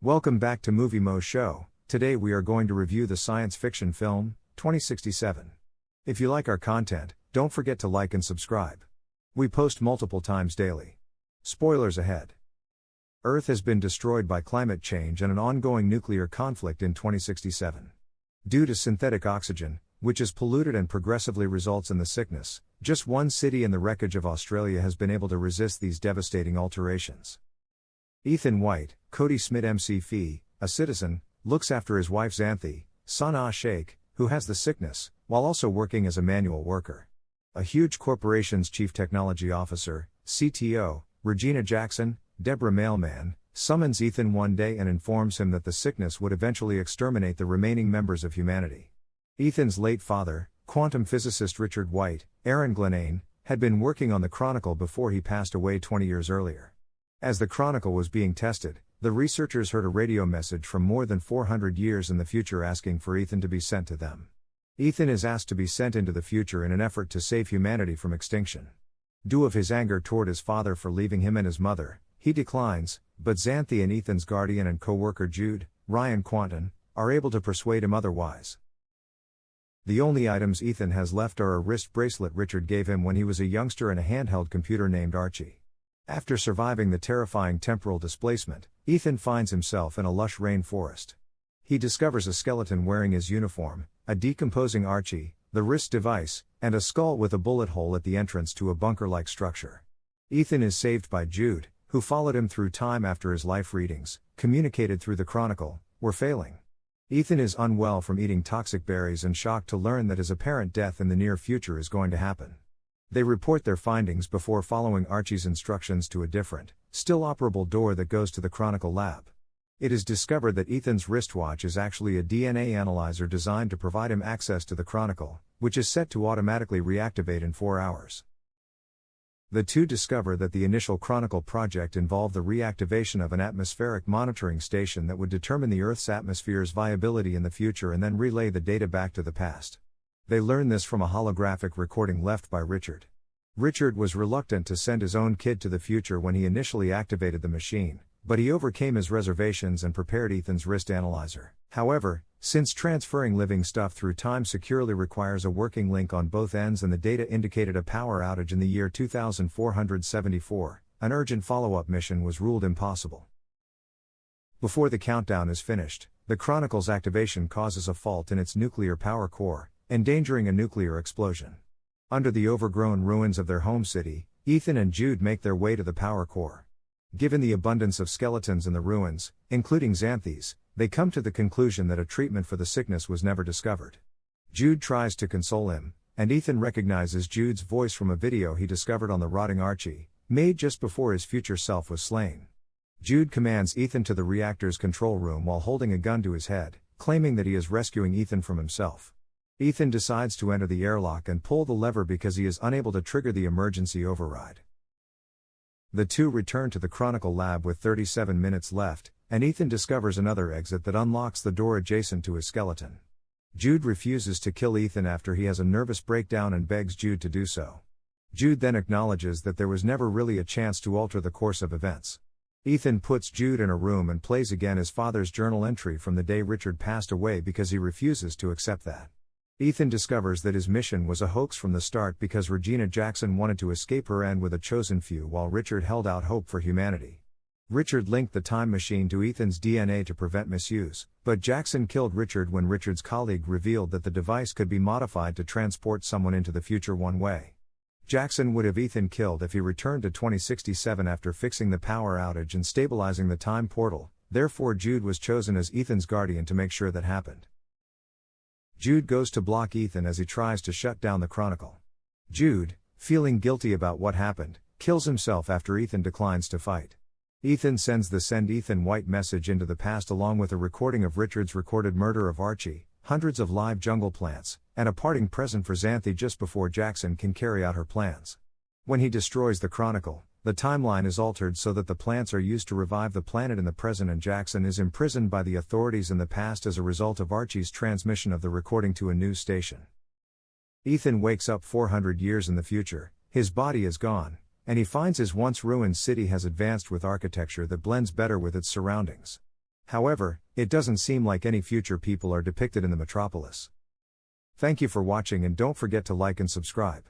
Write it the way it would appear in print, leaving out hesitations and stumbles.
Welcome back to Movie Moshow. Today we are going to review the science fiction film, 2067. If you like our content, don't forget to like and subscribe. We post multiple times daily. Spoilers ahead. Earth has been destroyed by climate change and an ongoing nuclear conflict in 2067. Due to synthetic oxygen, which is polluted and progressively results in the sickness, just one city in the wreckage of Australia has been able to resist these devastating alterations. Ethan White, Cody Smith MC Fee, a citizen, looks after his wife Xanthi, Sanaa Sheikh, who has the sickness, while also working as a manual worker. A huge corporation's chief technology officer, CTO, Regina Jackson, Deborah Mailman, summons Ethan one day and informs him that the sickness would eventually exterminate the remaining members of humanity. Ethan's late father, quantum physicist Richard White, Aaron Glenane, had been working on the Chronicle before he passed away 20 years earlier. As the Chronicle was being tested, the researchers heard a radio message from more than 400 years in the future asking for Ethan to be sent to them. Ethan is asked to be sent into the future in an effort to save humanity from extinction. Due of his anger toward his father for leaving him and his mother, he declines, but Xanthi and Ethan's guardian and co-worker Jude, Ryan Quanton, are able to persuade him otherwise. The only items Ethan has left are a wrist bracelet Richard gave him when he was a youngster and a handheld computer named Archie. After surviving the terrifying temporal displacement, Ethan finds himself in a lush rainforest. He discovers a skeleton wearing his uniform, a decomposing Archie, the wrist device, and a skull with a bullet hole at the entrance to a bunker-like structure. Ethan is saved by Jude, who followed him through time after his life readings, communicated through the Chronicle, were failing. Ethan is unwell from eating toxic berries and shocked to learn that his apparent death in the near future is going to happen. They report their findings before following Archie's instructions to a different, still operable door that goes to the Chronicle lab. It is discovered that Ethan's wristwatch is actually a DNA analyzer designed to provide him access to the Chronicle, which is set to automatically reactivate in 4 hours. The two discover that the initial Chronicle project involved the reactivation of an atmospheric monitoring station that would determine the Earth's atmosphere's viability in the future and then relay the data back to the past. They learn this from a holographic recording left by Richard. Richard was reluctant to send his own kid to the future when he initially activated the machine, but he overcame his reservations and prepared Ethan's wrist analyzer. However, since transferring living stuff through time securely requires a working link on both ends and the data indicated a power outage in the year 2474, an urgent follow-up mission was ruled impossible. Before the countdown is finished, the Chronicle's activation causes a fault in its nuclear power core, endangering a nuclear explosion. Under the overgrown ruins of their home city, Ethan and Jude make their way to the power core. Given the abundance of skeletons in the ruins, including Xanthi's, they come to the conclusion that a treatment for the sickness was never discovered. Jude tries to console him, and Ethan recognizes Jude's voice from a video he discovered on the rotting Archie, made just before his future self was slain. Jude commands Ethan to the reactor's control room while holding a gun to his head, claiming that he is rescuing Ethan from himself. Ethan decides to enter the airlock and pull the lever because he is unable to trigger the emergency override. The two return to the Chronicle lab with 37 minutes left, and Ethan discovers another exit that unlocks the door adjacent to his skeleton. Jude refuses to kill Ethan after he has a nervous breakdown and begs Jude to do so. Jude then acknowledges that there was never really a chance to alter the course of events. Ethan puts Jude in a room and plays again his father's journal entry from the day Richard passed away because he refuses to accept that. Ethan discovers that his mission was a hoax from the start because Regina Jackson wanted to escape her end with a chosen few while Richard held out hope for humanity. Richard linked the time machine to Ethan's DNA to prevent misuse, but Jackson killed Richard when Richard's colleague revealed that the device could be modified to transport someone into the future one way. Jackson would have Ethan killed if he returned to 2067 after fixing the power outage and stabilizing the time portal, therefore Jude was chosen as Ethan's guardian to make sure that happened. Jude goes to block Ethan as he tries to shut down the Chronicle. Jude, feeling guilty about what happened, kills himself after Ethan declines to fight. Ethan sends the Send Ethan White message into the past along with a recording of Richard's recorded murder of Archie, hundreds of live jungle plants, and a parting present for Xanthi just before Jackson can carry out her plans. When he destroys the Chronicle, the timeline is altered so that the plants are used to revive the planet in the present and Jackson is imprisoned by the authorities in the past as a result of Archie's transmission of the recording to a news station. Ethan wakes up 400 years in the future, his body is gone, and he finds his once ruined city has advanced with architecture that blends better with its surroundings. However, it doesn't seem like any future people are depicted in the metropolis. Thank you for watching and don't forget to like and subscribe.